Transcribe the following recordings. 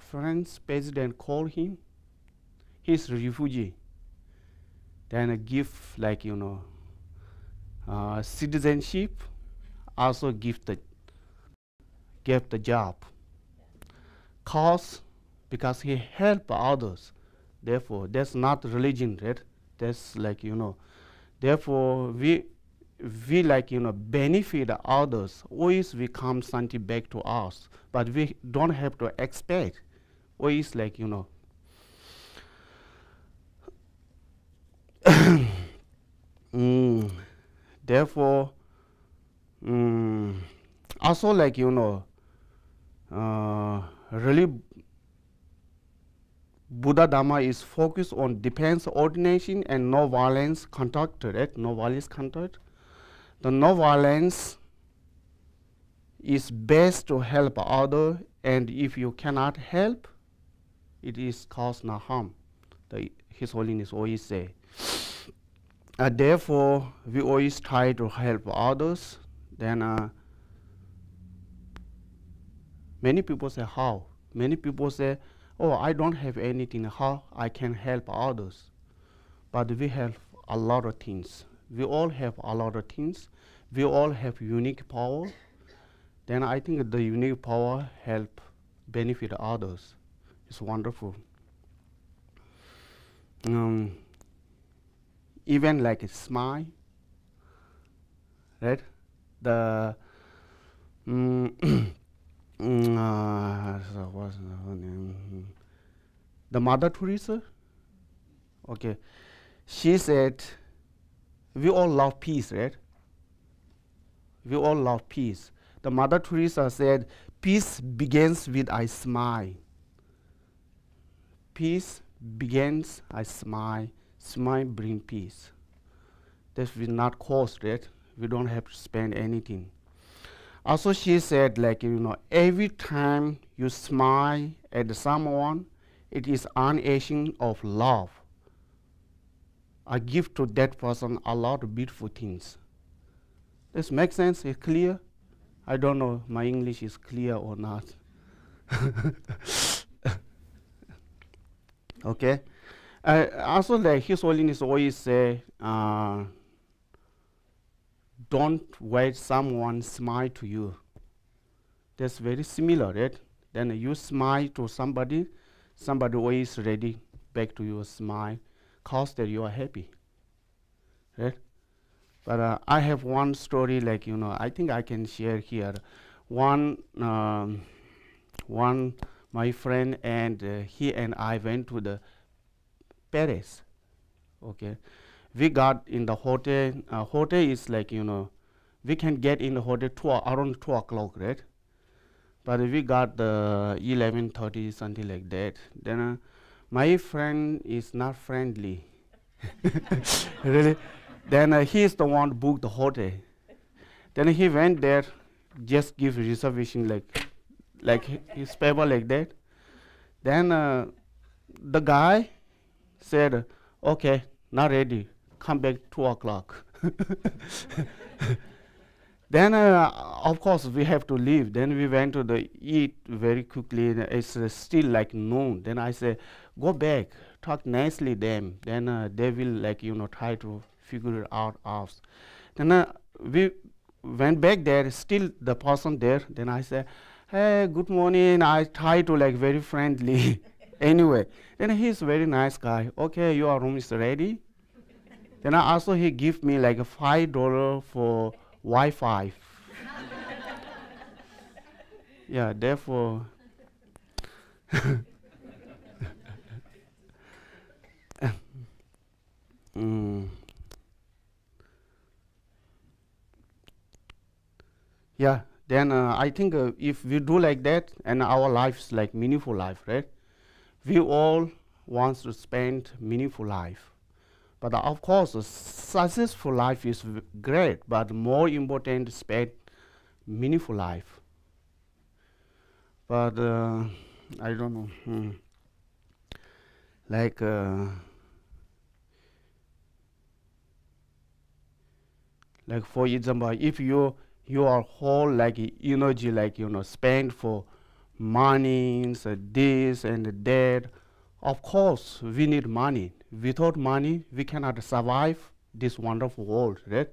French president called him. He's a refugee. Then give like citizenship. Also gave the job. Cause because he helped others. Therefore, that's not religion, right? That's like Therefore, we like benefit others. Always we come something back to us, but we don't have to expect. Always like Therefore, also like really Buddha Dharma is focused on defense, ordination, and no violence conduct, right? No violence conduct. The no violence is best to help other, and if you cannot help, it is cause no harm. His Holiness always say. Therefore, we always try to help others. Then many people say how? Many people say, oh, I don't have anything, how I can help others? But we have a lot of things. We all have a lot of things. We all have unique power. Then I think the unique power help benefit others. It's wonderful. Even like a smile, right? The what's her name? The Mother Teresa. Okay, she said, "We all love peace, right? We all love peace." The Mother Teresa said, "Peace begins with a smile. Peace begins a smile. Smile bring peace." That will not cost, right? We don't have to spend anything. Also, she said, like every time you smile at someone, it is an action of love. I give to that person a lot of beautiful things. This makes sense? It's clear? I don't know my English is clear or not. Okay. Also, like His Holiness always say, don't wait someone smile to you. That's very similar, right? Then you smile to somebody, somebody always ready back to your smile, cause that you are happy, right? But I have one story, like I think I can share here. One my friend and he and I went to the Paris. Okay, we got in the hotel. Hotel is like we can get in the hotel around 2 o'clock, right? But we got the 11:30 something like that. Then my friend is not friendly, really. Then he is the one who booked the hotel. Then he went there, just give reservation like his paper like that. Then the guy said, "Okay, not ready. Come back 2 o'clock." Then of course we have to leave. Then we went to the eat very quickly. It's still like noon. Then I say, "Go back, talk nicely them. Then they will like try to figure it out us." Then we went back there. Still the person there. Then I say, "Hey, good morning." I try to like very friendly. Anyway, then he's a very nice guy. "Okay, your room is ready." Then also he give me like $5 for Wi-Fi. Yeah, therefore. Yeah, then I think if we do like that, and our lives like meaningful life, right? We all want to spend meaningful life. But of course, a successful life is great, but more important to spend meaningful life. But I don't know. Like for example, if your whole like energy like spent for money, so this and that. Of course, we need money. Without money, we cannot survive this wonderful world, right?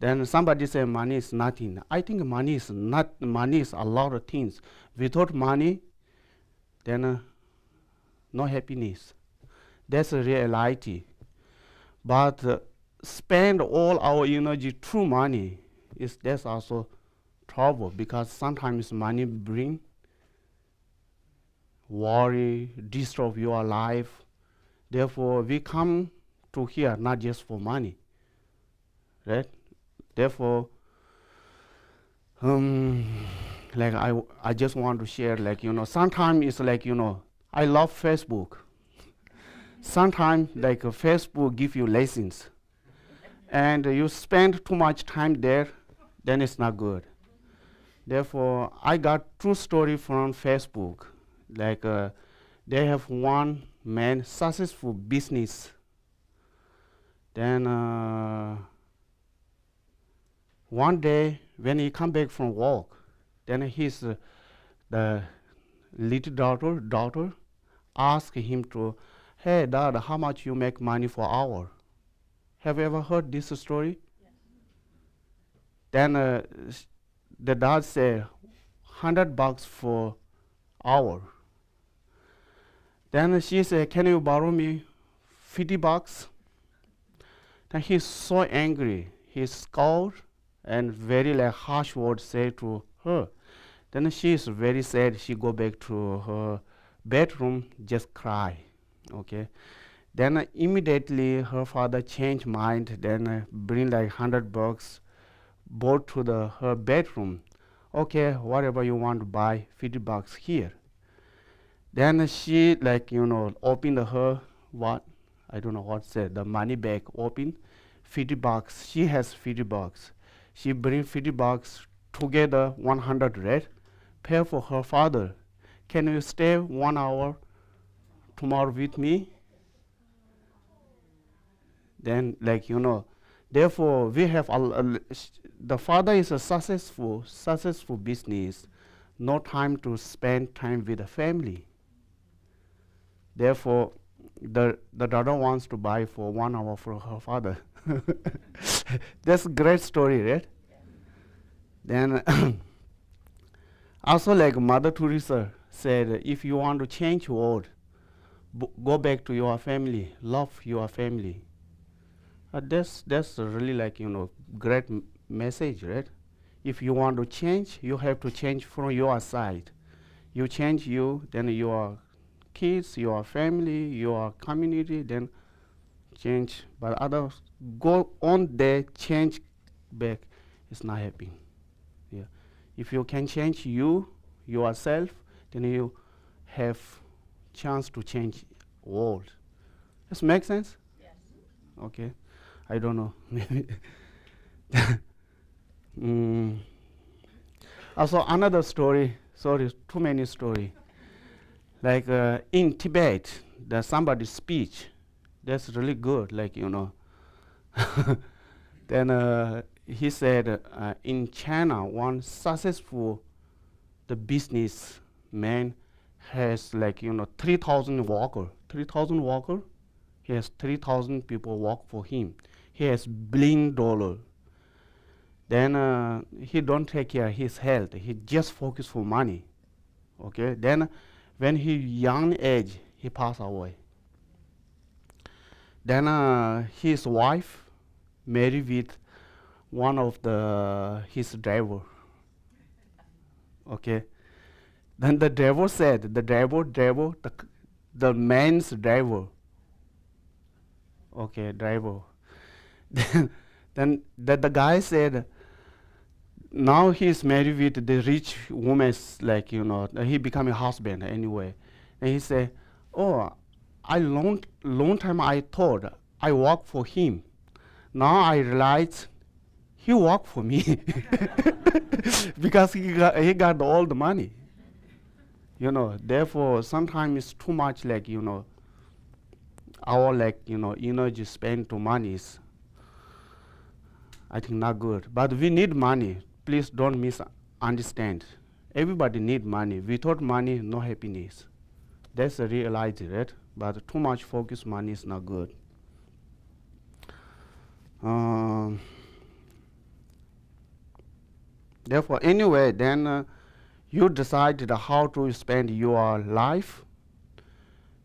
Then somebody say money is nothing. I think money is not. Money is a lot of things. Without money, then no happiness. That's a reality. But spend all our energy through money is that's also trouble, because sometimes money bring worry, disturb your life. Therefore, we come to here not just for money, right? Therefore, like I just want to share, like, sometimes it's like, I love Facebook. Sometimes like Facebook give you lessons, and you spend too much time there, then it's not good. Therefore, I got true story from Facebook. Like they have one man successful business. Then one day when he come back from work, then his the little daughter asked him to, hey dad, how much you make money for hour? Have you ever heard this story? Yes. Then the dad said, $100 for hour. Then she said, can you borrow me $50? Then he's so angry. He scolded and very like harsh words said to her. Then she is very sad. She go back to her bedroom, just cry. Okay. Then immediately her father changed mind. Then bring like $100, brought to her bedroom. Okay, whatever you want to buy, $50 here. Then she like opened her what I don't know what said the money bag, open $50. She has $50. She bring $50 together, 100, right? Pay for her father. Can you stay 1 hour tomorrow with me? Then therefore we have the father is a successful business, no time to spend time with the family. Therefore, the daughter wants to buy for 1 hour for her father. That's a great story, right? Yeah. Then also like Mother Teresa said, if you want to change the world, go back to your family, love your family. That's really like great message, right? If you want to change, you have to change from your side. You change you, then your kids, your family, your community, then change. But others go on there, change back. It's not happening. Yeah. If you can change yourself, then you have chance to change world. Does it make sense? Yes. Okay. I don't know. Also another story. Sorry, too many story. Like in Tibet, there's somebody's speech. That's really good. Like Then he said in China, one successful the businessman has like 3,000 workers. 3,000 workers. He has 3,000 people work for him. He has $1 billion. Then he don't take care of his health. He just focus for money. Okay. Then when he young age, he passed away. Then his wife married with one of his driver. Okay. Then the driver said, the man's driver. Okay, driver. Then the guy said, now he's married with the rich woman, like he become a husband anyway. And he said, oh, long time I thought I work for him. Now I realize he worked for me because he got all the money. Therefore sometimes it's too much like our energy spent to money is I think not good. But we need money. Please don't misunderstand. Everybody need money. Without money, no happiness. That's a reality, right? But too much focus money is not good. Therefore, anyway, then you decided how to spend your life.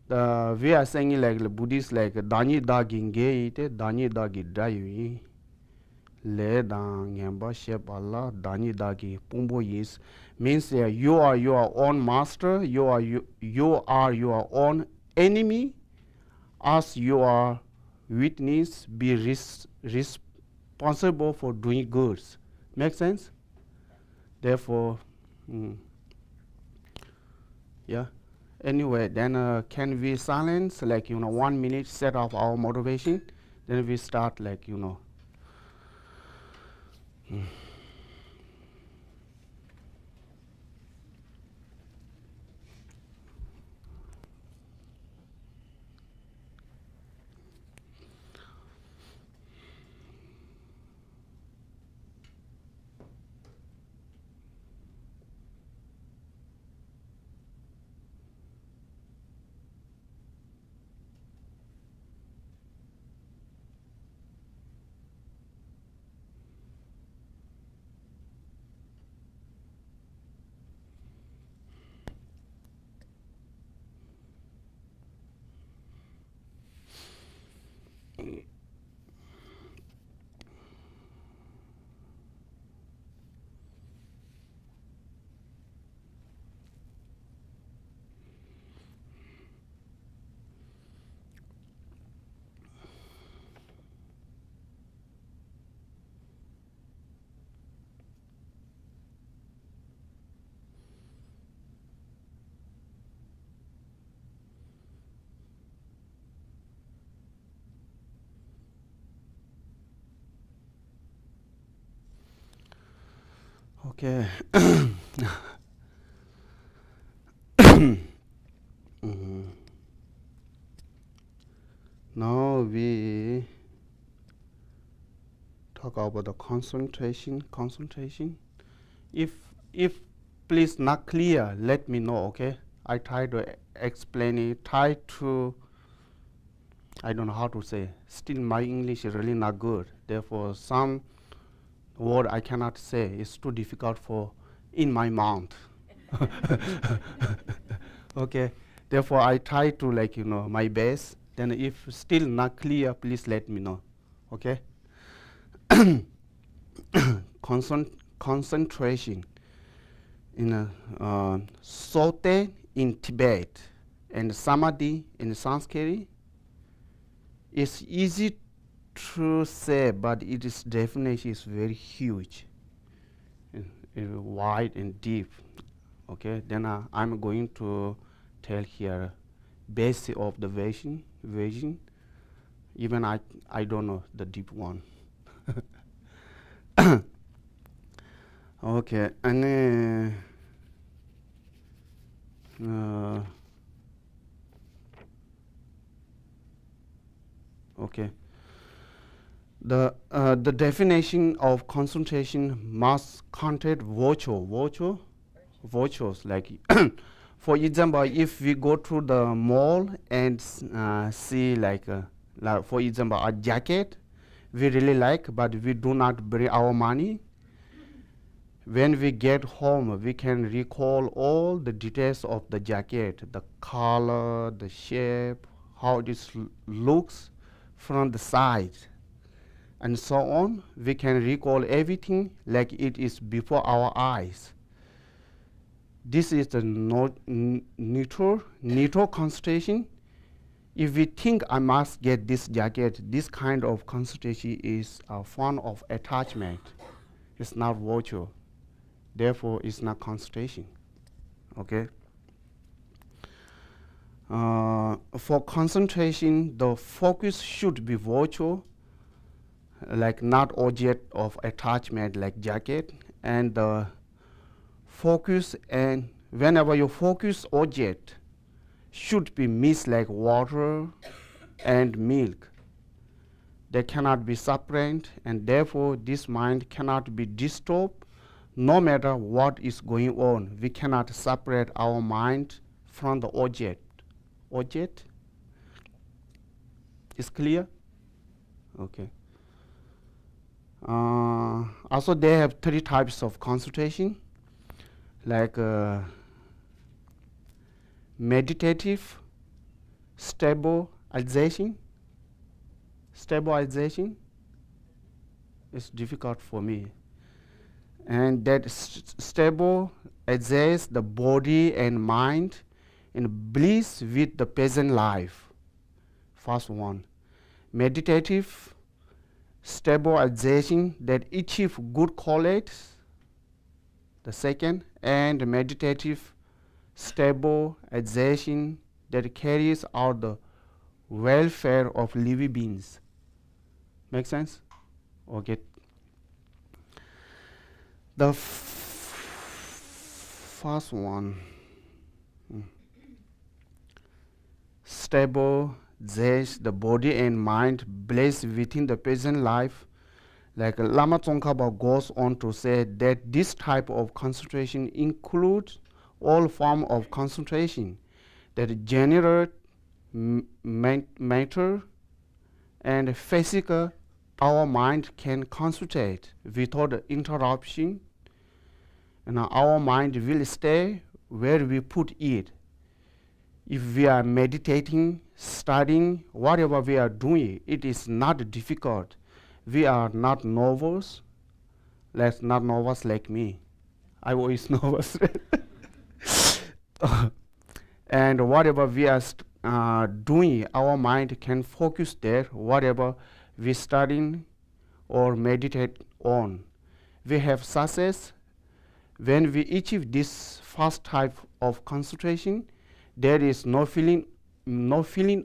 We are saying like the Buddhists like Dani da ginge ite Dani da gi dayu le dang yamba shep Allah Dani da gi pumbo is means you are your own master, you are your own enemy, as your witness be responsible for doing goods. Make sense? Therefore, yeah. Anyway, then can we silence like 1 minute set of our motivation? Then we start like okay. Now we talk about the concentration. If please not clear, let me know. Okay, I try to explain it. Try to. I don't know how to say. Still, my English is really not good. Therefore, some word I cannot say. It's too difficult for in my mouth. Okay. Therefore, I try to my best. Then, if still not clear, please let me know. Okay. Concentration in Sote in Tibet and Samadhi in Sanskrit. It's easy to say, but its definition is very huge, wide and deep. Okay, then I'm going to tell here basic of the vision. Even I don't know the deep one. Okay, and okay. The definition of concentration must contain virtues like for example, if we go to the mall and see like for example a jacket we really like, but we do not bring our money. When we get home, we can recall all the details of the jacket, the color, the shape, how this looks from the side, and so on. We can recall everything like it is before our eyes. This is the neutral concentration. If we think I must get this jacket, this kind of concentration is a form of attachment. It's not virtual. Therefore, it's not concentration. Okay. For concentration, the focus should be virtual, like not object of attachment like jacket, and the focus, and whenever you focus object should be mixed like water and milk. They cannot be separate, and therefore this mind cannot be disturbed No matter what is going on, we cannot separate our mind from the object. Object is clear? Okay. Also, they have three types of concentration, like meditative, stabilization. Stabilization is difficult for me. And that stabilizes the body and mind in bliss with the present life. First one. Meditative stabilization that achieve good qualities. The second. And meditative stabilization that carries out the welfare of living beings. Make sense? Okay. The first one, stable, the body and mind blessed within the present life. Like Lama Tsongkhapa goes on to say that this type of concentration includes all form of concentration that generate matter and physical. Our mind can concentrate without interruption, and our mind will stay where we put it. If we are meditating, studying, whatever we are doing, it is not difficult. We are not nervous. Let's not nervous like me. I always nervous. And whatever we are doing, our mind can focus there. Whatever we studying or meditate on, we have success. When we achieve this first type of concentration, there is no feeling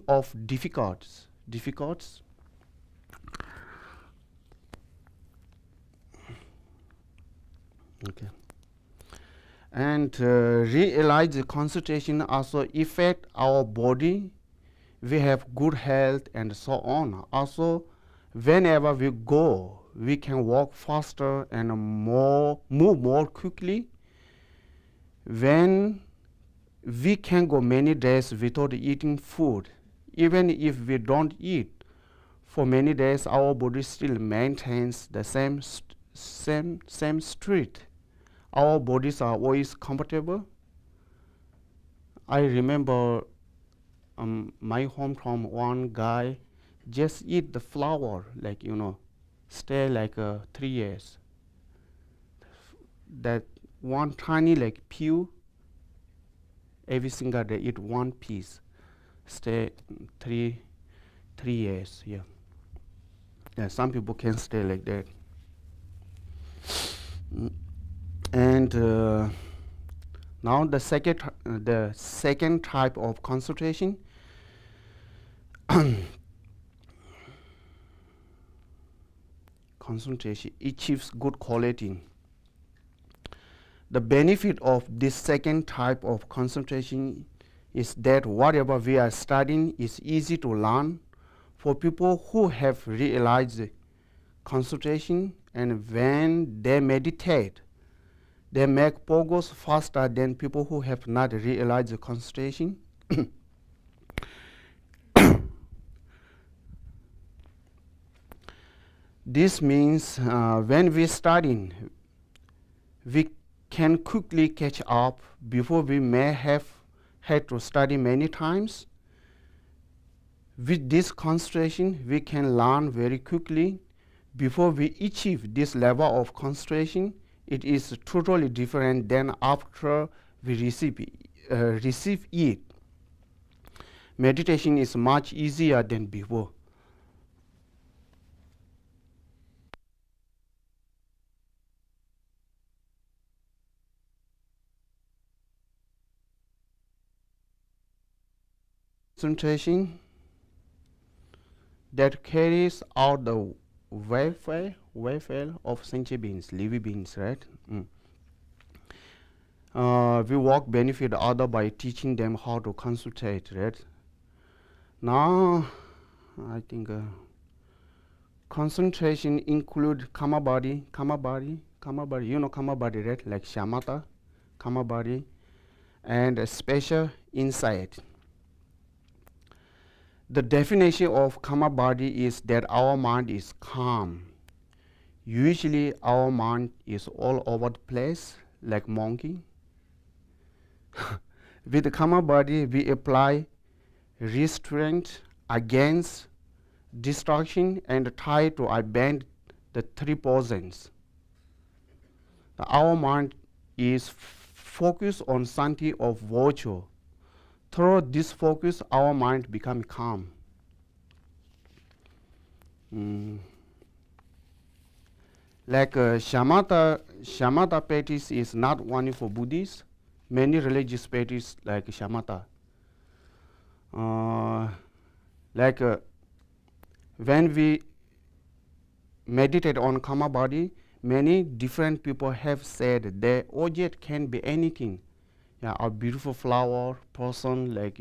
of difficulties. Okay. And realize the concentration also affect our body. We have good health and so on. Also, whenever we go, we can walk faster and move more quickly. When we can go many days without eating food, even if we don't eat for many days, our body still maintains the same strength. Our bodies are always comfortable. I remember my hometown, one guy just eat the flour, like, stay like 3 years. That one tiny like pew, every single day eat one piece, stay 3 years. Yeah. Some people can stay like that. And now the second type of concentration. Concentration achieves good quality. The benefit of this second type of concentration is that whatever we are studying is easy to learn for people who have realized concentration, and when they meditate, they make progress faster than people who have not realized the concentration. This means when we study, we can quickly catch up before we may have had to study many times. With this concentration, we can learn very quickly. Before we achieve this level of concentration, it is totally different than after we receive it. Meditation is much easier than before. Concentration that carries out the welfare of sentient beings, living beings, right? We work benefit other by teaching them how to concentrate, right? Now, I think concentration include karma body, karma body. You know karma body, right? Like shamatha, karma body, and a special insight. The definition of karma body is that our mind is calm. Usually our mind is all over the place like monkey. With the karma body, we apply restraint against distraction and try to abandon the three poisons. Our mind is focused on santi of virtue. Through this focus, our mind becomes calm. Like shamatha practice is not only for Buddhists. Many religious practice like shamatha. Like when we meditate on karma body, many different people have said the object can be anything. Yeah, a beautiful flower, person, like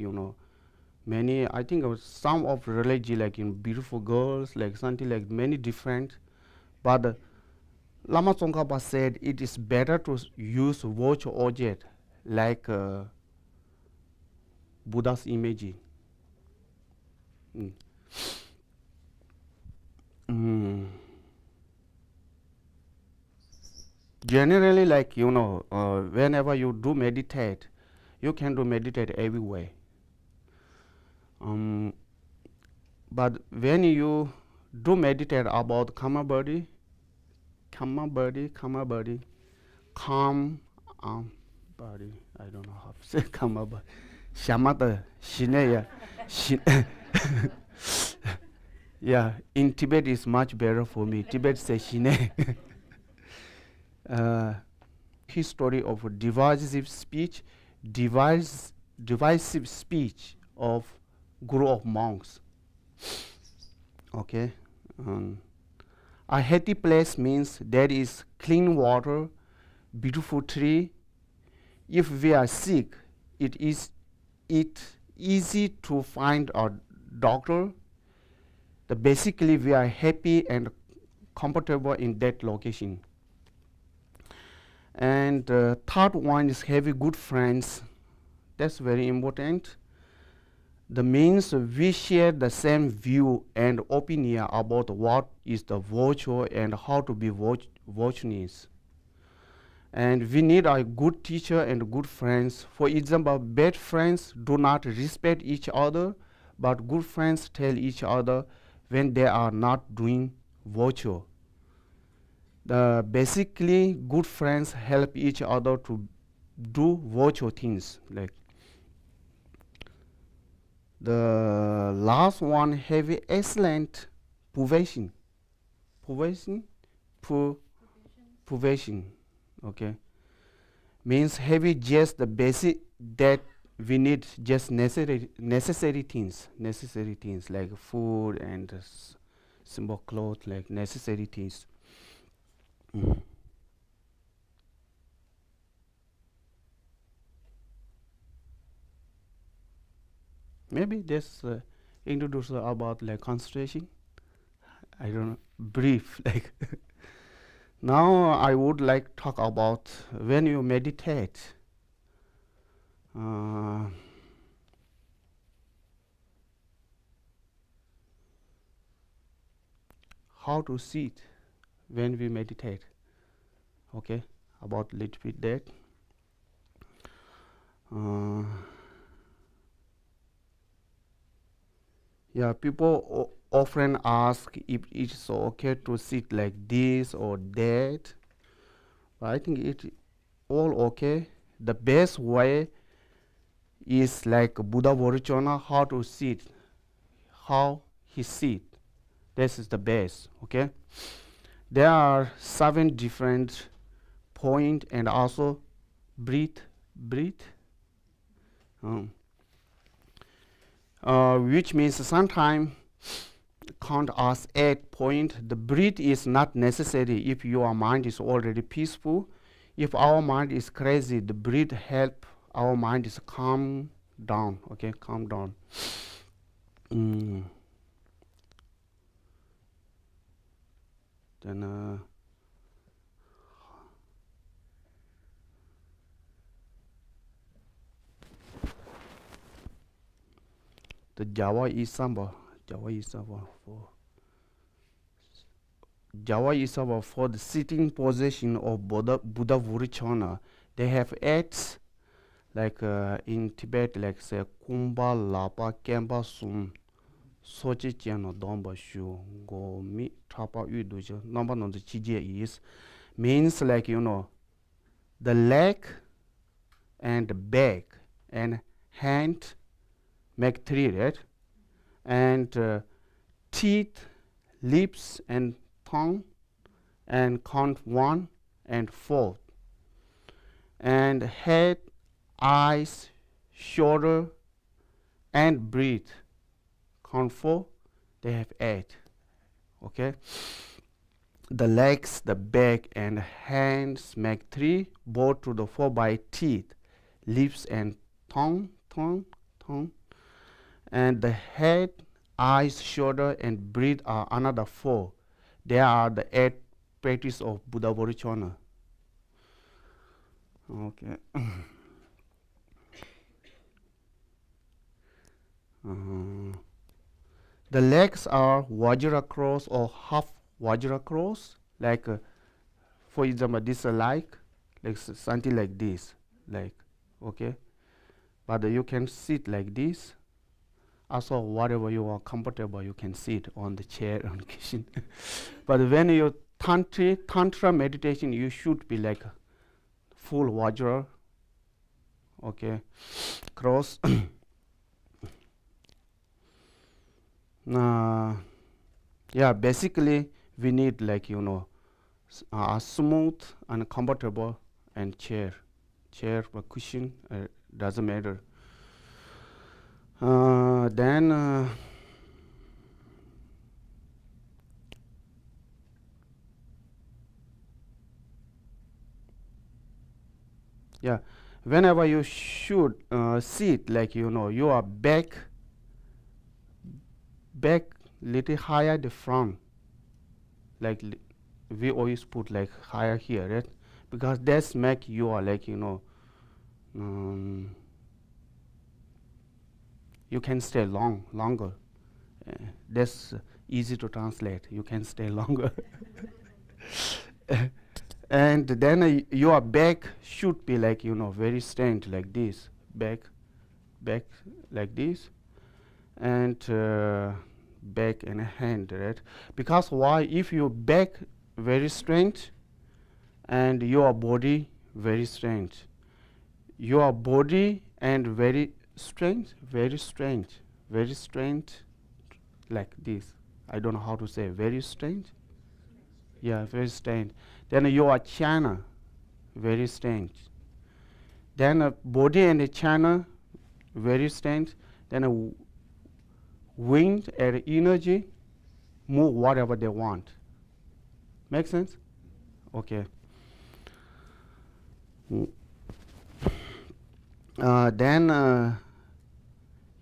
many. I think some of religion like beautiful girls, like something like many different. But Lama Tsongkhapa said it is better to use virtual object like Buddha's image. Generally, like whenever you do meditate, you can do meditate everywhere. But when you do meditate about karma body, calm body, I don't know how to say karma body. Shamatha, Shineya. Yeah, in Tibet is much better for me. Tibet says Shine. History of divisive speech of guru of monks. Okay. A healthy place means there is clean water, beautiful tree. If we are sick, it is easy to find a doctor. Basically we are happy and comfortable in that location. And third one is having good friends. That's very important. The means we share the same view and opinion about what is the virtue and how to be virtuous. And we need a good teacher and good friends. For example, bad friends do not respect each other, but good friends tell each other when they are not doing virtue. Basically, good friends help each other to do virtue things. Like the last one, have excellent purvation. Purvation. Okay. Means having just the basic that we need, just necessary things like food and simple clothes, like necessary things. Maybe this introduce about like concentration. I don't know, brief like. Now I would like talk about when you meditate. How to sit when we meditate. Okay, about little bit that. Yeah, people often ask if it's okay to sit like this or that. But I think it all okay. The best way is like Buddha Vajrayana, how to sit, how he sit. This is the best. Okay. There are 7 different point and also breathe, which means sometimes count as 8 point. The breath is not necessary if your mind is already peaceful. If our mind is crazy, the breath help our mind is calm down. Okay, calm down. Then The Java is Sangpo. Java is Sangpo for Java is about for the sitting position of Buddha Vurichana. They have 8, like in Tibet, like say Kumbha, Lapa, Kempa, Sun, Sochi, Chiano, Domba, Shu, Go, Mi, Trapa, Uduja. Number no the Chije is means like the leg and the back and hand make 3, right? And teeth, lips, and tongue, and count 1 and 4. And head, eyes, shoulder, and breathe. Count 4. They have 8. Okay. The legs, the back, and hands make 3. Both to the 4 by teeth, lips, and tongue. And the head, eyes, shoulder, and breathe are another 4. They are the 8 practice of Buddha Bodhicharya. Okay. The legs are Vajra cross or half Vajra cross, like for example, this like something like this, like okay. But you can sit like this. Also, whatever you are comfortable, you can sit on the chair on kitchen. But when you tantra meditation, you should be like full Vajra. Okay, cross. Yeah, basically we need like a smooth and comfortable and chair or cushion, doesn't matter. Then yeah, whenever you should sit like you are back little higher the front, like we always put like higher here, right? Because that's make you are like you can stay longer. That's easy to translate. You can stay longer. And then your back should be like very straight like this, back like this, and back and hand, right? Because why? If your back very straight and your body very straight, your body and very straight, like this. I don't know how to say very straight. Yeah, very straight. Then your channel very straight. Then body and the channel very straight. Then wind and energy move whatever they want. Make sense? Okay. Then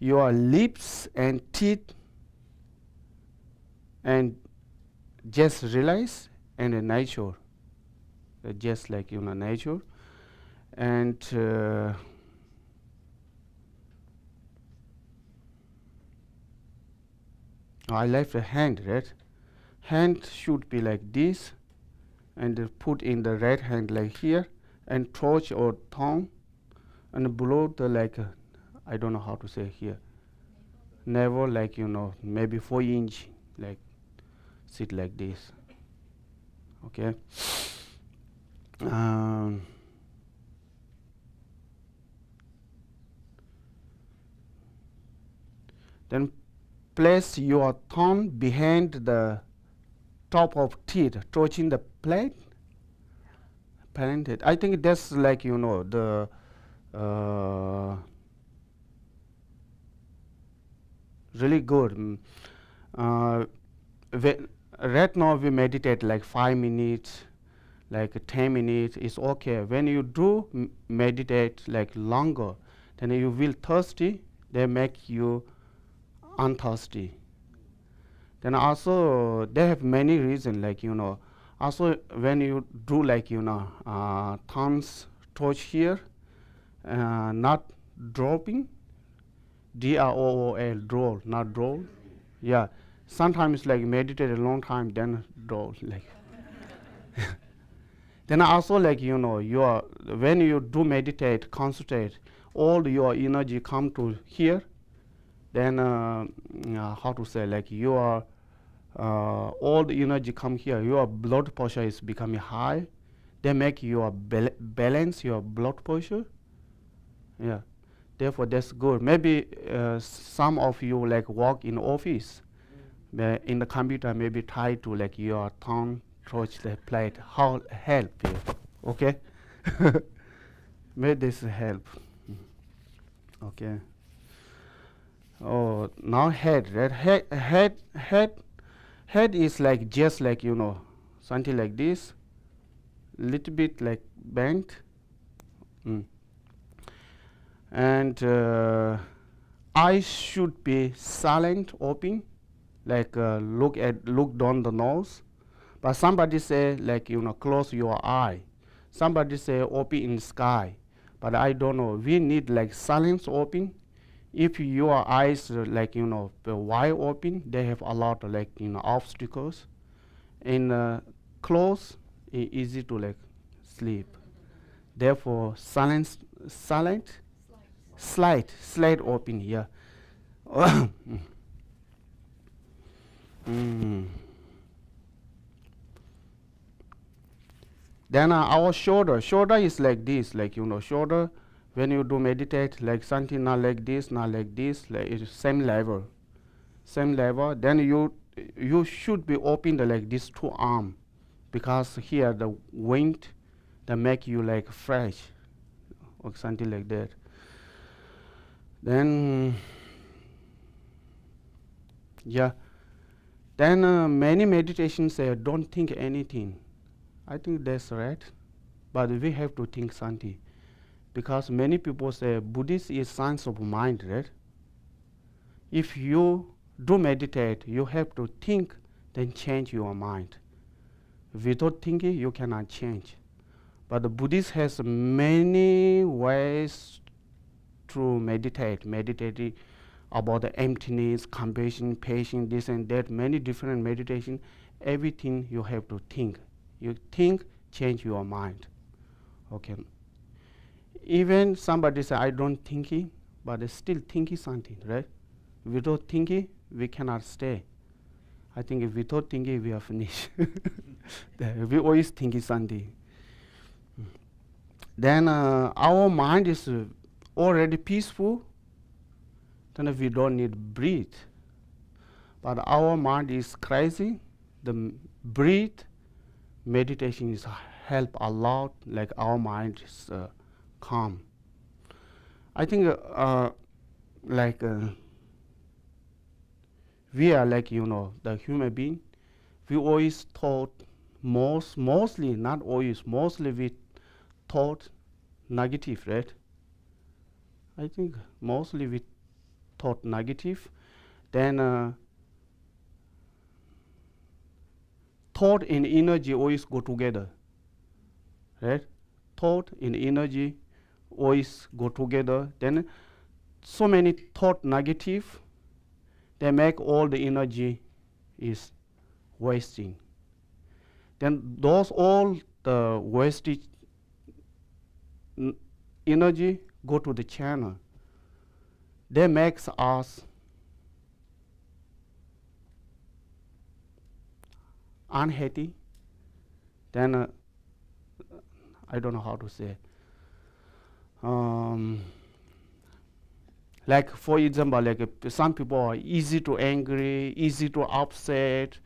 your lips and teeth and just realize and nature, just like nature, and I left a hand, right? Hand should be like this, and put in the right hand like here, and torch or tongue, and below the like I don't know how to say here. Never like maybe 4-inch, like sit like this. Okay. Then place your thumb behind the top of teeth, touching the plate. Planted. I think that's like the really good. Right now we meditate like 5 minutes, like 10 minutes is okay. When you do meditate like longer, then you will thirsty. They make you unthirsty. Then also they have many reasons, like also when you do like thumbs touch here, not dropping, drool, drool, not drool. Yeah, sometimes like meditate a long time, then drool like. Then also like you are when you do meditate, concentrate, all your energy come to here. Then how to say like you are all the energy come here. Your blood pressure is becoming high. They make your balance your blood pressure. Yeah, therefore that's good. Maybe some of you like work in office, in the computer, maybe try to like your tongue touch the plate. How help you? Okay, may this help. Okay. Oh, now head. Right? Head is like just like something like this, little bit like bent. Mm. And eyes should be silent, open, like look down the nose. But somebody say like close your eye. Somebody say open in sky. But I don't know. We need like silence open. If your eyes like wide open, they have a lot of like obstacles. In close, easy to like sleep. Therefore, silent, slight open here. Mm. Then our shoulder is like this, like shoulder. When you do meditate, like something not like this, like it's same level. Then you should be open the, like this two arm, because here the wind that make you like fresh or something like that. Then yeah, then many meditations say don't think anything. I think that's right, but we have to think something, because many people say Buddhist is science of mind, right? If you do meditate, you have to think, then change your mind. Without thinking, you cannot change. But the Buddhist has many ways to meditating about the emptiness, compassion, patience, this and that, many different meditation. Everything you have to think. You think, change your mind. Okay. Even somebody say I don't thinking, but still thinking something, right? Without thinking, we cannot stay. I think if without thinking, we are finished. We always thinking something. Then our mind is already peaceful. Then we don't need breathe. But our mind is crazy. The breathe meditation is help a lot. Like our mind is calm. I think like we are like the human being. We always thought mostly not always, mostly we thought negative, right? I think mostly we thought negative. Then thought and energy always go together, right? Thought and energy always go together. Then so many thought negative, they make all the energy is wasting. Then those all the wasted energy go to the channel. They makes us unhappy. Then I don't know how to say. Like for example, like some people are easy to angry, easy to upset,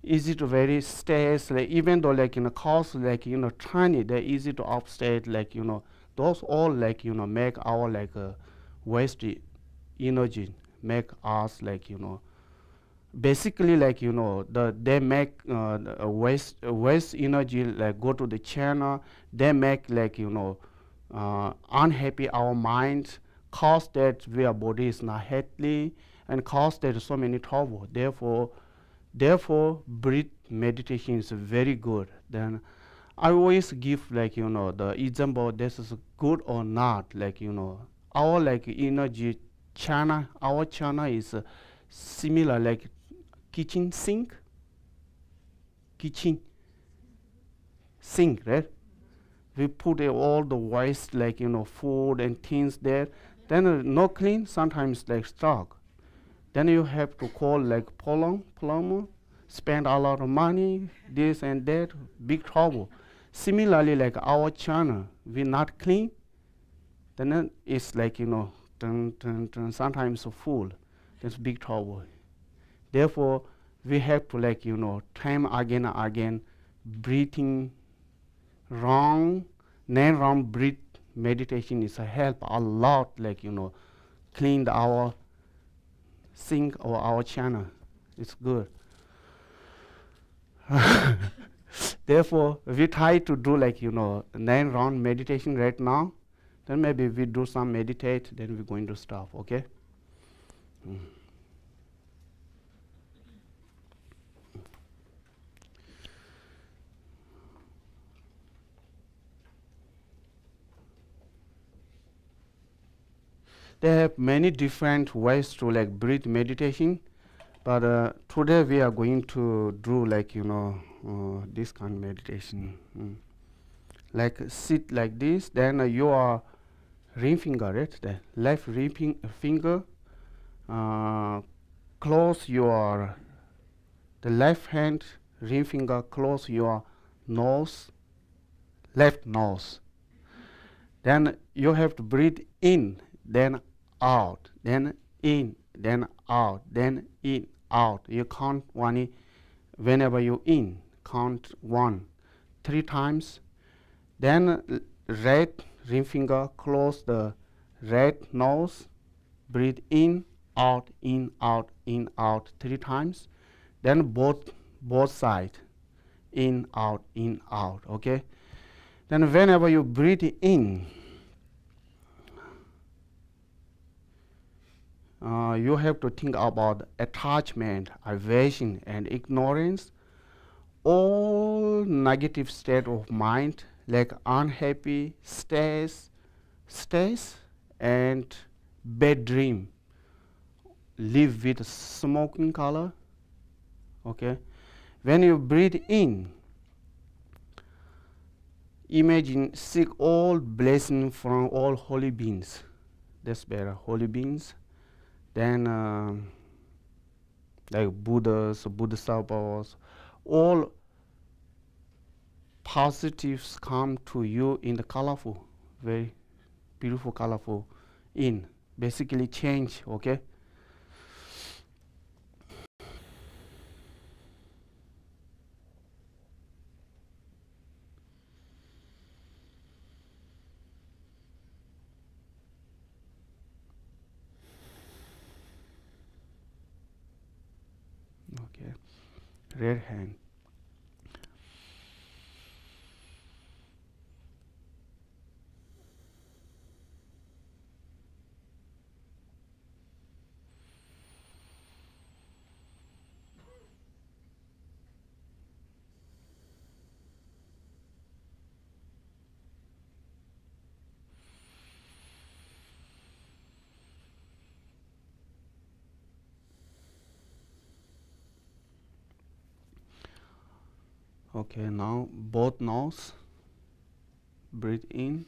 easy to very stressed. Like even though like in a cause like tiny, they're easy to upset. Like those all like make our like wasted energy, make us like basically like they make waste energy like go to the channel. They make like unhappy our mind, cause that our body is not healthy, and cause that so many trouble. Therefore breath meditation is very good. Then I always give like the example, this is good or not, like our like energy chana, our chana is similar like kitchen sink, kitchen sink, right? We put all the waste like food and things there. Then no clean, sometimes like stock. Then you have to call like plumber, spend a lot of money, this and that, big trouble. Similarly, like our channel, we not clean, then it's like sometimes full. That's big trouble. Therefore, we have to like time again and again, breathing wrong, non-wrong breath meditation is a help a lot. Like clean our sink or our channel. It's good. Therefore, we try to do like non-wrong meditation right now. Then maybe we do some meditate. Then we're going to stop. Okay. There are many different ways to like breathe meditation, but today we are going to do like this kind of meditation. Like sit like this, then your ring finger, right? The left ring finger, close your the left hand ring finger, close your nose, left nose. Then you have to breathe in, then out, then in, then out, then in, out. You count one whenever you in. Count 1, 3 times. Then right ring finger, close the right nose, breathe in, out, 3 times. Then both sides, in, out, okay? Then whenever you breathe in, you have to think about attachment, aversion, and ignorance. All negative state of mind, like unhappy, stress, and bad dream, live with smoking color. Okay, when you breathe in, imagine seek all blessing from all holy beings. That's better, holy beings. Then like Buddhas, Bodhisattvas, all positives come to you in the colorful, very beautiful, colorful in. Basically change, okay? Okay, red hand. Okay, now both nose, breathe in.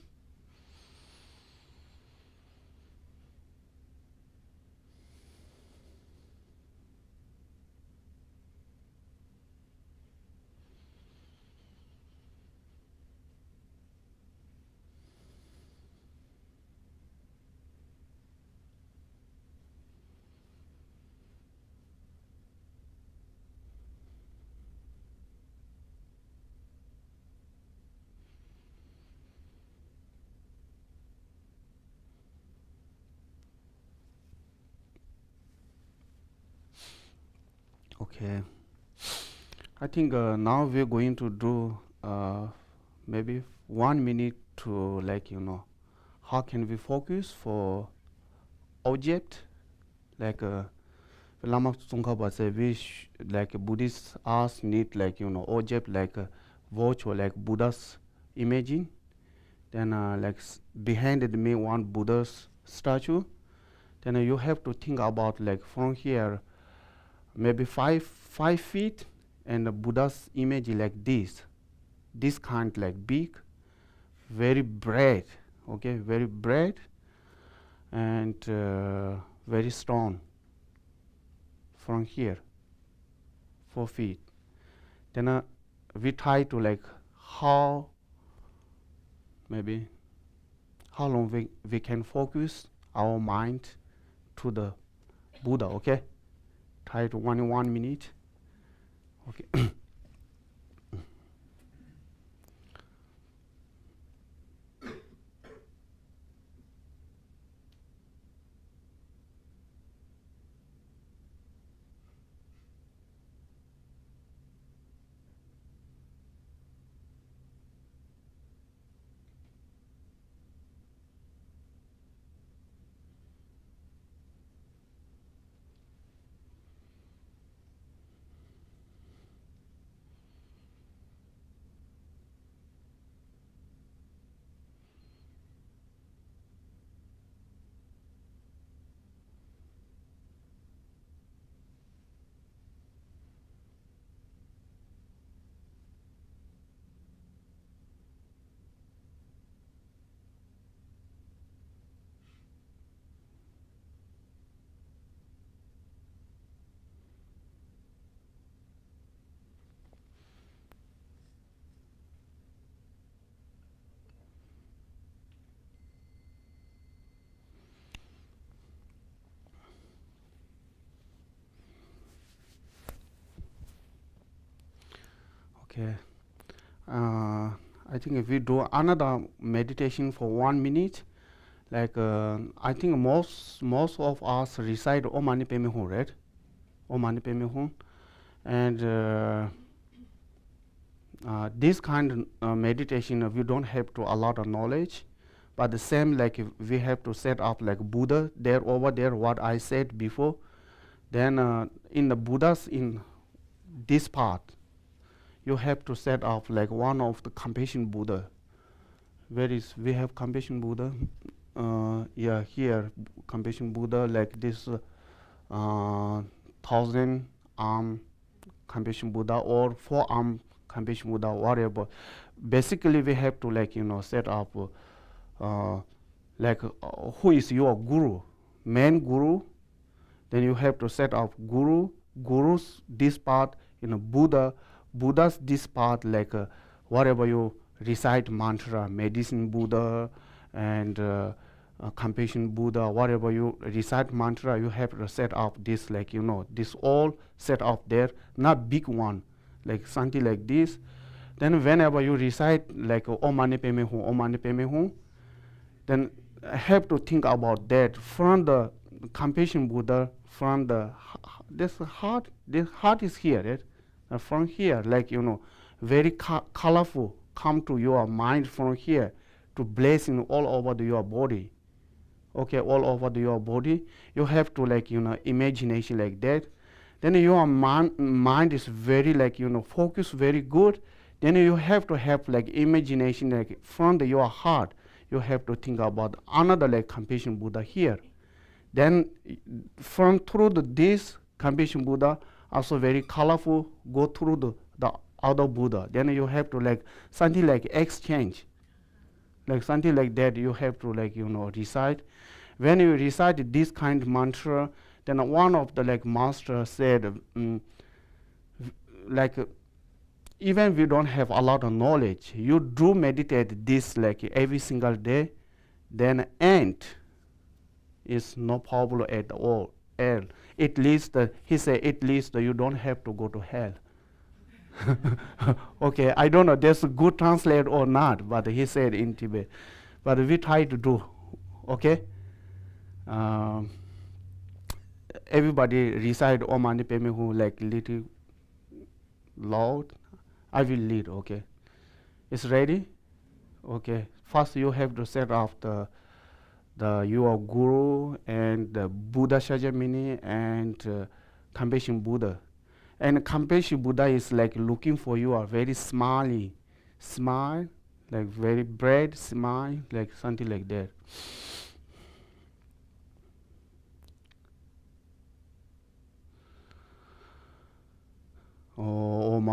Okay, I think now we're going to do maybe 1 minute to like how can we focus for object, like Lama Tsongkhapa say like Buddhists ask need like object like watch or like Buddha's imaging. Then like behind me one Buddha's statue. Then you have to think about like from here, maybe 5 feet, and the Buddha's image like this kind like big, very bright, okay, very bright, and very strong. From here, 4 feet. Then we try to like how maybe how long we can focus our mind to the Buddha, okay? Try to 1 minute. Okay. Okay. I think if we do another meditation for 1 minute, like I think most of us recite Om Mani Padme Hum, right? Om Mani Padme Hum, and this kind of meditation, we don't have to a lot of knowledge, but the same like if we have to set up like Buddha there over there, what I said before. Then in the Buddhas in this part, you have to set up like one of the compassion Buddha. Where is we have compassion Buddha? Yeah, here compassion Buddha like this 1,000-arm compassion Buddha or 4-arm compassion Buddha, whatever. Basically, we have to like set up like who is your guru, main guru. Then you have to set up guru's this part, Buddha's this part, like whatever you recite mantra, medicine Buddha and compassion Buddha, whatever you recite mantra, you have to set up this like this all set up there, not big one, like something like this. Then whenever you recite like Om Mani Padme Hum, Om Mani Padme Hum, then have to think about that from the compassion Buddha, from the this heart is here, right? From here, like very colorful come to your mind from here to blessing all over your body. Okay, all over your body. You have to like imagination like that. Then your mind is very like focus very good. Then you have to have like imagination like from your heart. You have to think about another like compassion Buddha here. Then from through this compassion Buddha, also very colorful, go through the other Buddha. Then you have to like something like exchange, like something like that. You have to like recite. When you recite this kind of mantra, then one of the like master said, like even we don't have a lot of knowledge, you do meditate this like every single day, then end is no problem at all. At least he said, at least you don't have to go to hell. Okay, I don't know that's a good translate or not, but he said in Tibet. But we try to do, okay? Everybody recite Om Mani Padme Hum like little loud. I will lead, okay? It's ready? Okay. First you have to set up the your guru and the Buddha Shakyamuni and compassion Buddha. And compassion Buddha is like looking for you, a very smile, like very bright smile, like something like that.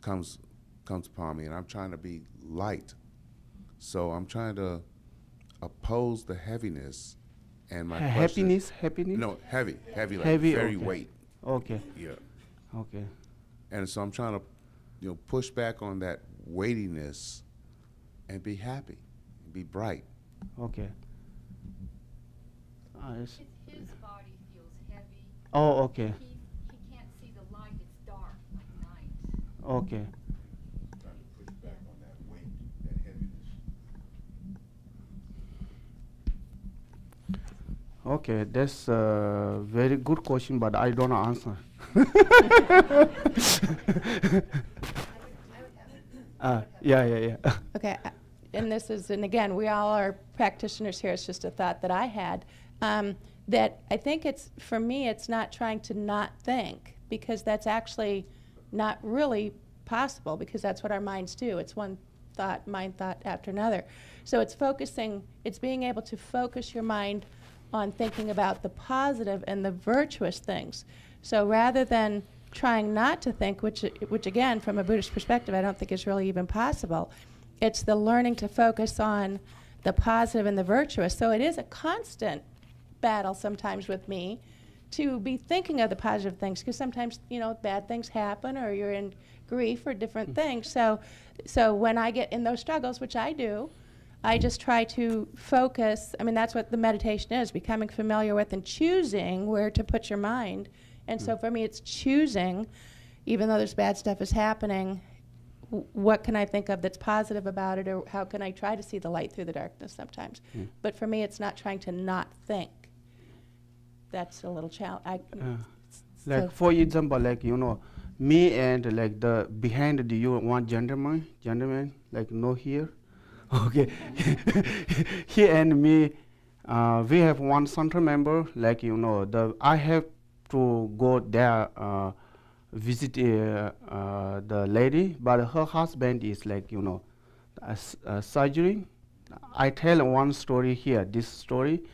comes upon me, and I'm trying to be light. So I'm trying to oppose the heaviness, and my question. Happiness. No, heavy, like Heavy, very okay. weight. Okay. Yeah. Okay. And so I'm trying to, push back on that weightiness and be happy, be bright. Okay. His body feels heavy. Oh, okay. He can't see the light. It's dark, like night. Okay. Trying to push back on that weight, that heaviness. Okay, that's a very good question, but I don't answer. Yeah. Okay, and this is, and again, we all are practitioners here. It's just a thought that I had. That I think it's, for me, it's not trying to not think, because that's actually not really possible, because that's what our minds do. It's one thought, mind thought after another. So it's focusing, it's being able to focus your mind on thinking about the positive and the virtuous things. So rather than trying not to think, which again, from a Buddhist perspective, I don't think is really even possible, it's the learning to focus on the positive and the virtuous. So it is a constant battle sometimes with me to be thinking of the positive things, because sometimes, bad things happen, or you're in grief or different things. So when I get in those struggles, which I do, I just try to focus. I mean, that's what the meditation is, becoming familiar with and choosing where to put your mind. And so for me, it's choosing, even though there's bad stuff is happening, what can I think of that's positive about it, or how can I try to see the light through the darkness sometimes. But for me, it's not trying to not think. That's a little challenge. Like, for example, like, me and like the behind you one gentleman, like no here. Okay. He and me, we have one center member, like, I have to go there, visit the lady, but her husband is like, surgery. I tell one story here, this story.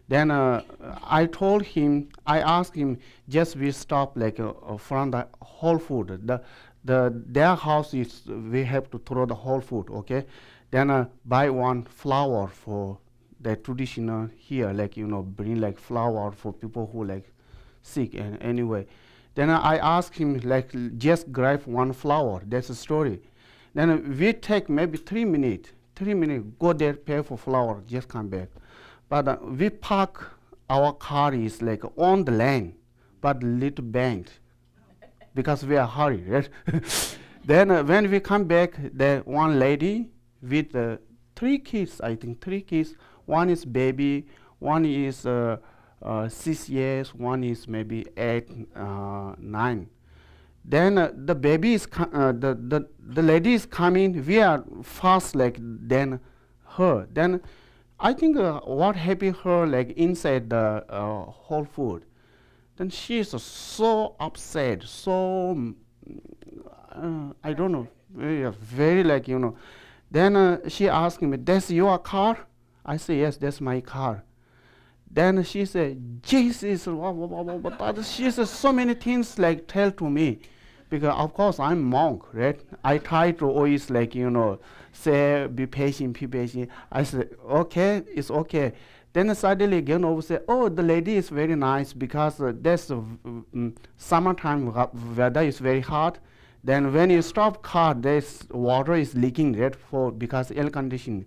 Then I told him, I asked him, just we stop like from the whole food. Their house is, we have to throw the whole food, okay? Then buy one flower for the traditional here, like, bring like flower for people who like sick, and anyway. Then I asked him, like, just grab one flower, that's a story. Then we take maybe 3 minutes, go there, pay for flower, just come back. But we park our car is like on the lane, but little banked, because we are hurry, right? Then when we come back, the one lady with 3 kids, I think 3 kids. One is baby, one is 6 years, one is maybe 8, 9. Then the baby is the lady is coming. We are fast like than her. Then I think what happened her like inside the whole food. Then she is so upset, so I don't know, very like Then she asked me, "That's your car?" I say, "Yes, that's my car." Then she said, "Jesus," she said so many things like tell to me, because of course I'm monk, right? I try to always like say be patient. I said, okay, it's okay. Then suddenly again over say, oh, the lady is very nice, because there's summertime weather is very hot. Then when you stop car, there's water is leaking, right? Because air conditioning.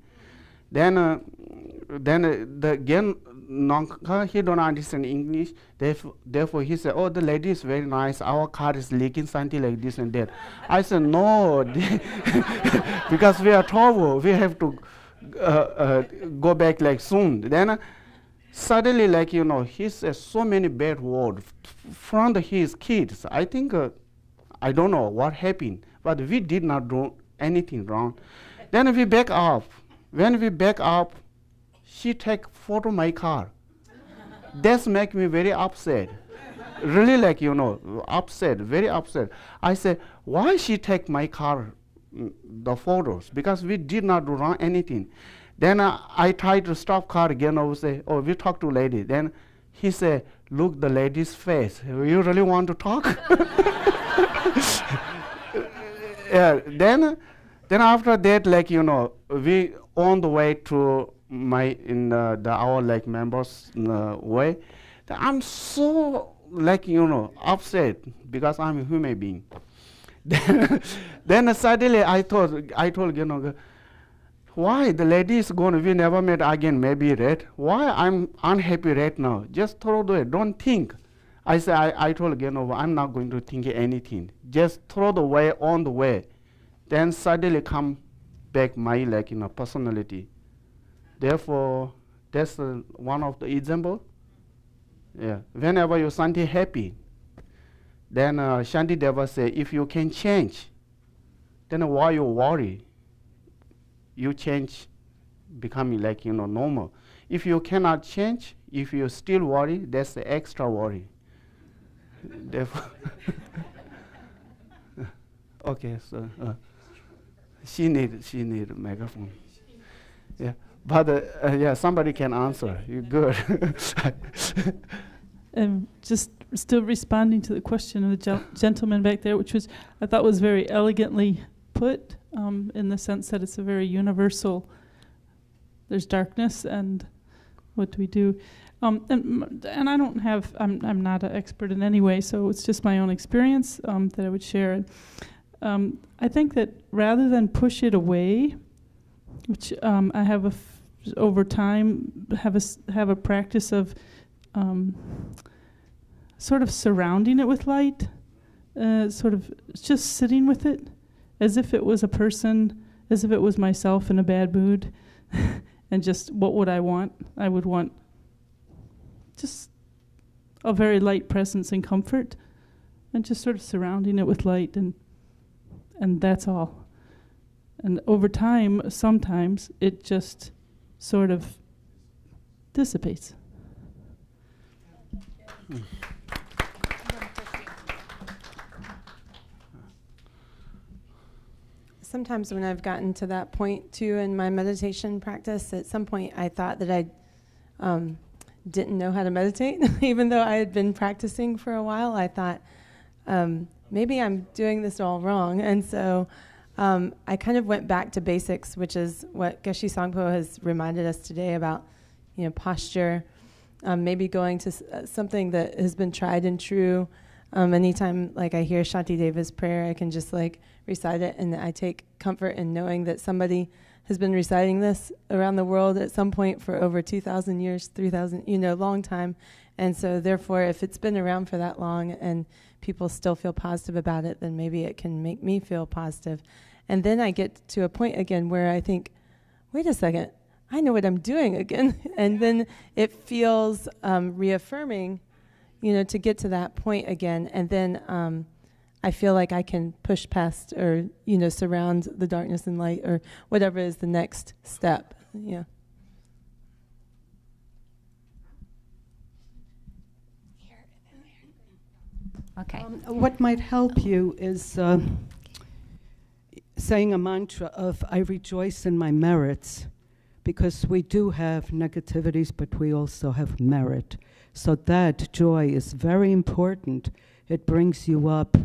Then the again he don't understand English. Therefore he said, oh, the lady is very nice. Our car is leaking something like this and that. I said, no, because we are trouble. We have to go back like soon. Then suddenly like he says so many bad words from his kids. I think I don't know what happened, but we did not do anything wrong. Then we back up. When we back up, she take photo my car. That's make me very upset. Really like, upset, very upset. I say, why she take my car, the photos? Because we did not do wrong anything. Then I try to stop car again. I say, oh, we talk to lady. Then he say, look the lady's face. You really want to talk? Yeah, then after that, like, we on the way to my in our like members way. I'm so like upset because I'm a human being. Then suddenly I told why the lady is gone, we never met again, maybe, right? Why I'm unhappy right now? Just throw it away, don't think. I said, I told I'm not going to think anything. Just throw the way on the way. Then suddenly come back my like personality. Therefore, that's one of the example. Yeah. Whenever you're something happy, then Shanti Deva say, if you can change, then why you worry? You change, becoming like normal. If you cannot change, if you still worry, that's the extra worry. Therefore, okay. So she need a microphone. Yeah, but yeah, somebody can answer. You good? Just still responding to the question of the gentleman back there, which was I thought was very elegantly put, in the sense that it's a very universal. There's darkness, and what do we do? And I don't have. I'm not an expert in any way, so it's just my own experience that I would share. I think that rather than push it away, which I have over time have a practice of sort of surrounding it with light, sort of just sitting with it, as if it was a person, as if it was myself in a bad mood, and just what would I want? I would want just a very light presence and comfort, and just sort of surrounding it with light, and that's all. And over time, sometimes it just sort of dissipates. Sometimes when I've gotten to that point too in my meditation practice, at some point I thought that I didn't know how to meditate. Even though I had been practicing for a while, I thought maybe I'm doing this all wrong. And so I kind of went back to basics, which is what Geshe Sangpo has reminded us today about, posture, maybe going to something that has been tried and true. Anytime like I hear Shanti Deva's prayer, I can just like recite it, and I take comfort in knowing that somebody has been reciting this around the world at some point for over 2,000 years, 3,000, long time. And so therefore, if it's been around for that long and people still feel positive about it, then maybe it can make me feel positive. And then I get to a point again where I think, wait a second, I know what I'm doing again. And then it feels reaffirming, to get to that point again. And then I feel like I can push past or, surround the darkness and light or whatever is the next step. Yeah. Okay. What might help you is saying a mantra of I rejoice in my merits, because we do have negativities, but we also have merit. So that joy is very important. It brings you up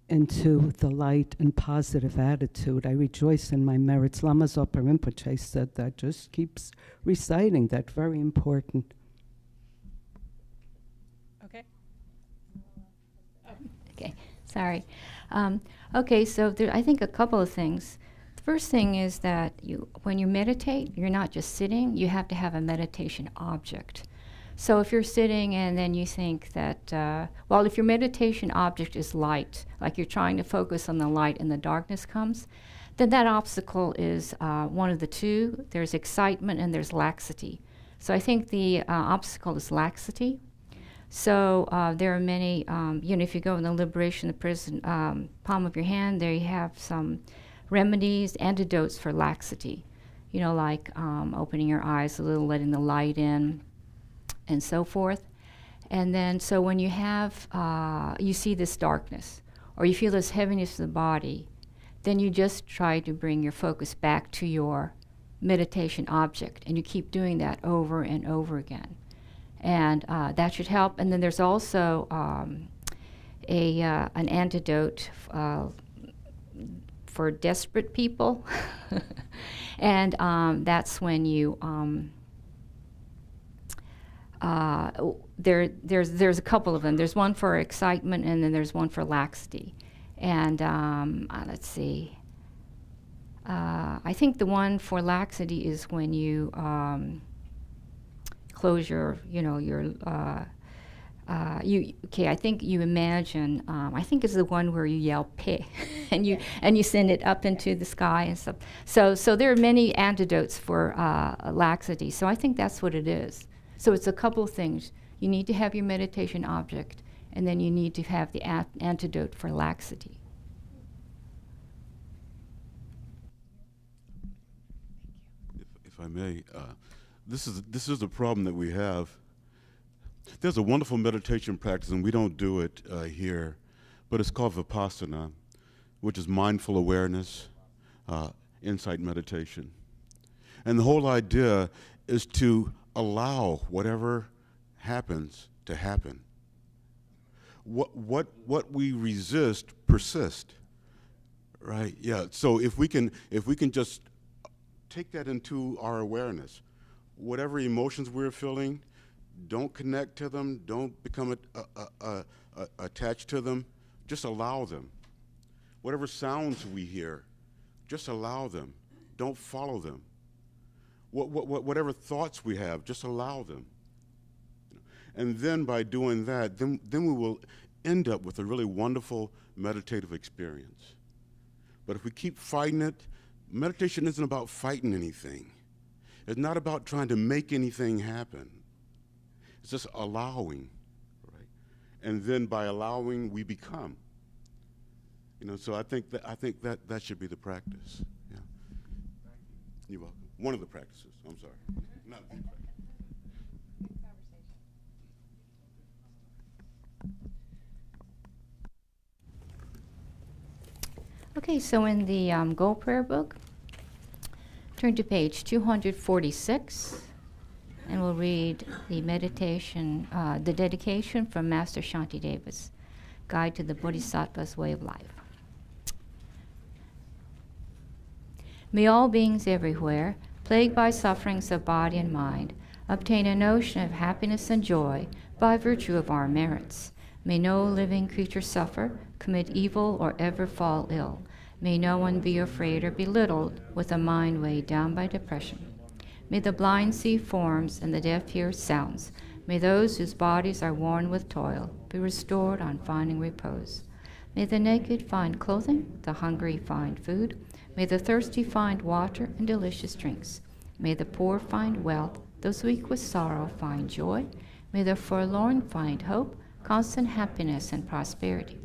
into the light and positive attitude. I rejoice in my merits. Lama Zopa Rinpoche said that. Just keeps reciting that. Very important. Okay. Okay, sorry. Okay, so I think a couple of things. The first thing is that when you meditate, you're not just sitting, you have to have a meditation object. So if you're sitting and then you think that, if your meditation object is light, like you're trying to focus on the light and the darkness comes, then that obstacle is one of the two. There's excitement and there's laxity. So I think the obstacle is laxity. So there are many, if you go in the Liberation of the Prison, palm of your hand, there you have some remedies, antidotes for laxity. Like opening your eyes a little, letting the light in, and so forth. And then, so when you have, you see this darkness, or you feel this heaviness of the body, then you just try to bring your focus back to your meditation object, and you keep doing that over and over again. And that should help. And then there's also an antidote for desperate people. And that's when you, there's a couple of them. There's one for excitement, and then there's one for laxity. And let's see. I think the one for laxity is when you close your, I think you imagine, I think it's the one where you yell "peh," and you send it up into the sky and stuff. So there are many antidotes for laxity. So I think that's what it is. So it's a couple of things. You need to have your meditation object, and then you need to have the antidote for laxity. If I may, this is a problem that we have. There's a wonderful meditation practice, and we don't do it here, but it's called Vipassana, which is mindful awareness, insight meditation. And the whole idea is to allow whatever happens to happen. What we resist persists, right? Yeah. So if we can just take that into our awareness, whatever emotions we're feeling, don't connect to them, don't become attached to them, just allow them. Whatever sounds we hear, just allow them, don't follow them. Whatever thoughts we have, just allow them. And then by doing that, then we will end up with a really wonderful meditative experience. But if we keep fighting it, meditation isn't about fighting anything. It's not about trying to make anything happen. It's just allowing, right? And then by allowing, we become. So I think that should be the practice. Yeah. You're welcome. One of the practices. I'm sorry. Not the practice. Okay, so in the Go Prayer book, turn to page 246, and we'll read the meditation, the dedication from Master Shantideva's Guide to the Bodhisattva's Way of Life. May all beings everywhere, plagued by sufferings of body and mind, obtain a notion of happiness and joy by virtue of our merits. May no living creature suffer, commit evil, or ever fall ill. May no one be afraid or belittled with a mind weighed down by depression. May the blind see forms and the deaf hear sounds. May those whose bodies are worn with toil be restored on finding repose. May the naked find clothing, the hungry find food. May the thirsty find water and delicious drinks. May the poor find wealth, those weak with sorrow find joy. May the forlorn find hope, constant happiness and prosperity.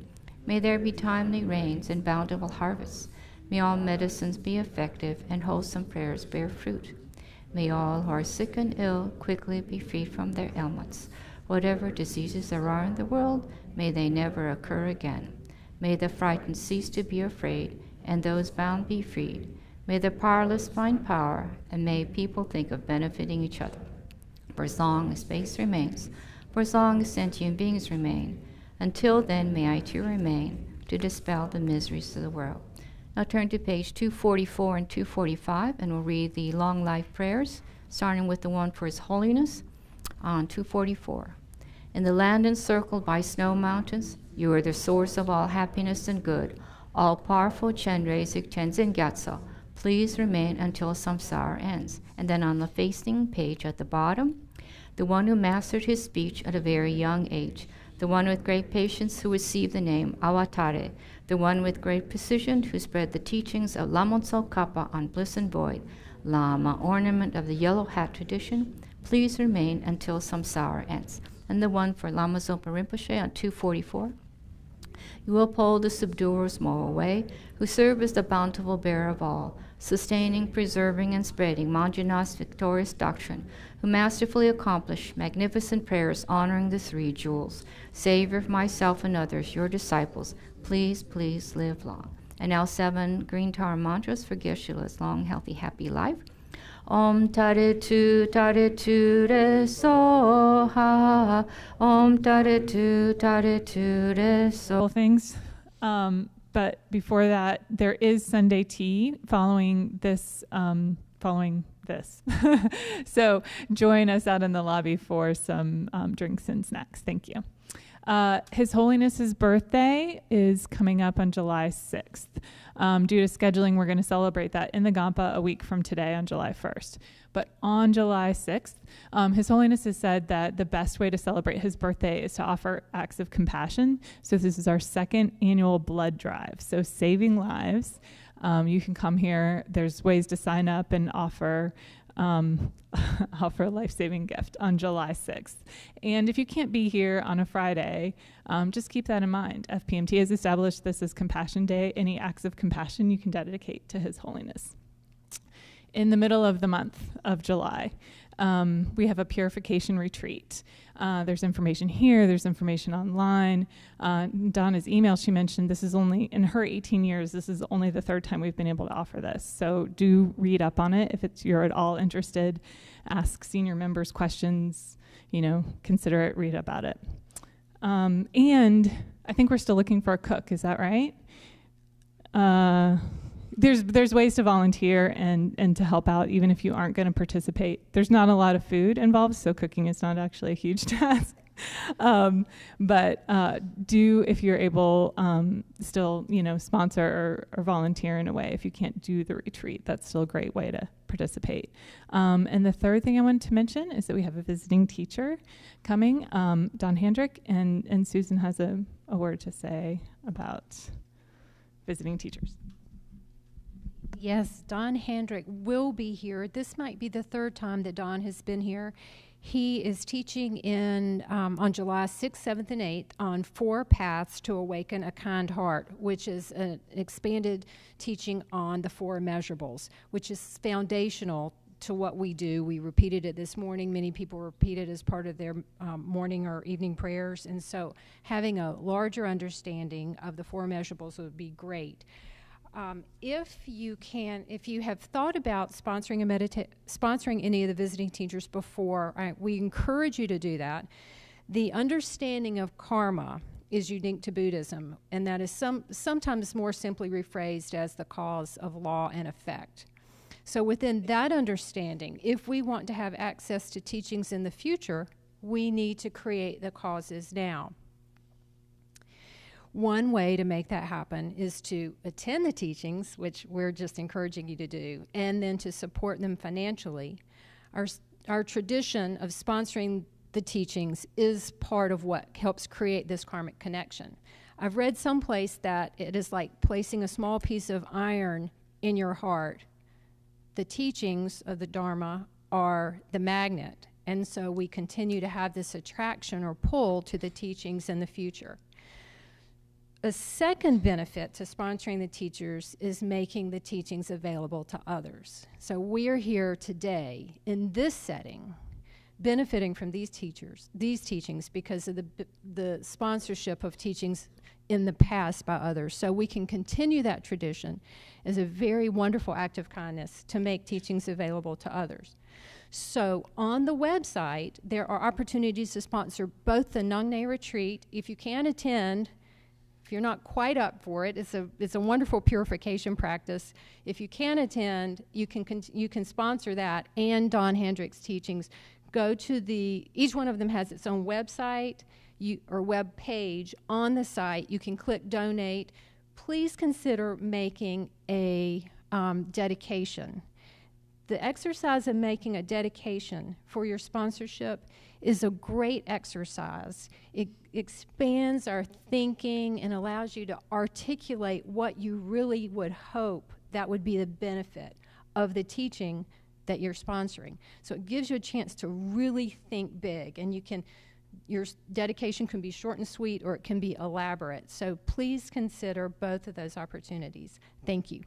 May there be timely rains and bountiful harvests. May all medicines be effective and wholesome prayers bear fruit. May all who are sick and ill quickly be freed from their ailments. Whatever diseases there are in the world, may they never occur again. May the frightened cease to be afraid, and those bound be freed. May the powerless find power, and may people think of benefiting each other. For as long as space remains, for as long as sentient beings remain, until then may I too remain to dispel the miseries of the world. Now turn to page 244 and 245, and we'll read the long life prayers, starting with the one for His Holiness on 244. In the land encircled by snow mountains, you are the source of all happiness and good. All-powerful Chenrezig Tenzin Gyatso, please remain until samsara ends. And then on the facing page at the bottom, the one who mastered his speech at a very young age, the one with great patience who received the name Awatare, the one with great precision who spread the teachings of Lamotso Kappa on bliss and void, Lama, ornament of the yellow hat tradition, please remain until samsara ends. And the one for Lama Zopa Rinpoche on 244. You uphold the subduer's moral way, who serve as the bountiful bearer of all, sustaining, preserving, and spreading Manjunath's victorious doctrine, who masterfully accomplish magnificent prayers honoring the three jewels. Savior of myself and others, your disciples, please, please live long. And now 7 green tar mantras for Geshe-la's long, healthy, happy life. Om tare tu re so ha. Om tare tu re so. Things. But before that, there is Sunday tea following this. So join us out in the lobby for some drinks and snacks. Thank you. His Holiness's birthday is coming up on July 6th. Due to scheduling, we're going to celebrate that in the Kadampa a week from today on July 1st. But on July 6th, His Holiness has said that the best way to celebrate his birthday is to offer acts of compassion. So this is our second annual blood drive. So saving lives. You can come here. There's ways to sign up and offer offer a life-saving gift on July 6th. And if you can't be here on a Friday, just keep that in mind. FPMT has established this as Compassion Day. Any acts of compassion you can dedicate to His Holiness. In the middle of the month of July, we have a purification retreat. There's information here. There's information online. Donna's email, she mentioned this is only, in her 18 years, this is only the third time we've been able to offer this. So do read up on it if you're at all interested. Ask senior members questions, consider it, read about it. And I think we're still looking for a cook. Is that right? There's ways to volunteer and to help out even if you aren't going to participate. There's not a lot of food involved, so cooking is not actually a huge task. But do, if you're able, still sponsor or volunteer in a way. If you can't do the retreat, that's still a great way to participate. And the third thing I wanted to mention is that we have a visiting teacher coming, Don Handrick, and Susan has a word to say about visiting teachers. Yes, Don Handrick will be here. This might be the third time that Don has been here. He is teaching on July 6th, 7th, and 8th on 4 Paths to Awaken a Kind Heart, which is an expanded teaching on the 4 immeasurables, which is foundational to what we do. We repeated it this morning. Many people repeat it as part of their morning or evening prayers. And so having a larger understanding of the 4 immeasurables would be great. If you have thought about sponsoring any of the visiting teachers before, we encourage you to do that. The understanding of karma is unique to Buddhism, and that is sometimes more simply rephrased as the cause of law and effect. So within that understanding, if we want to have access to teachings in the future, we need to create the causes now. One way to make that happen is to attend the teachings, which we're just encouraging you to do, and then to support them financially. Our tradition of sponsoring the teachings is part of what helps create this karmic connection. I've read someplace that it is like placing a small piece of iron in your heart. The teachings of the Dharma are the magnet, and so we continue to have this attraction or pull to the teachings in the future. A second benefit to sponsoring the teachers is making the teachings available to others. So we're here today in this setting, benefiting from these teachings because of the sponsorship of teachings in the past by others. So we can continue that tradition as a very wonderful act of kindness to make teachings available to others. So on the website, there are opportunities to sponsor both the Nongne retreat. If you can attend, if you're not quite up for it, it's a wonderful purification practice. If you can attend, you can sponsor that and Don Handrick's teachings. Go to each one of them has its own website or web page. On the site, you can click donate. Please consider making a dedication. The exercise of making a dedication for your sponsorship is a great exercise. It expands our thinking and allows you to articulate what you really would hope that would be the benefit of the teaching that you're sponsoring. So it gives you a chance to really think big, and your dedication can be short and sweet or it can be elaborate. So please consider both of those opportunities. Thank you.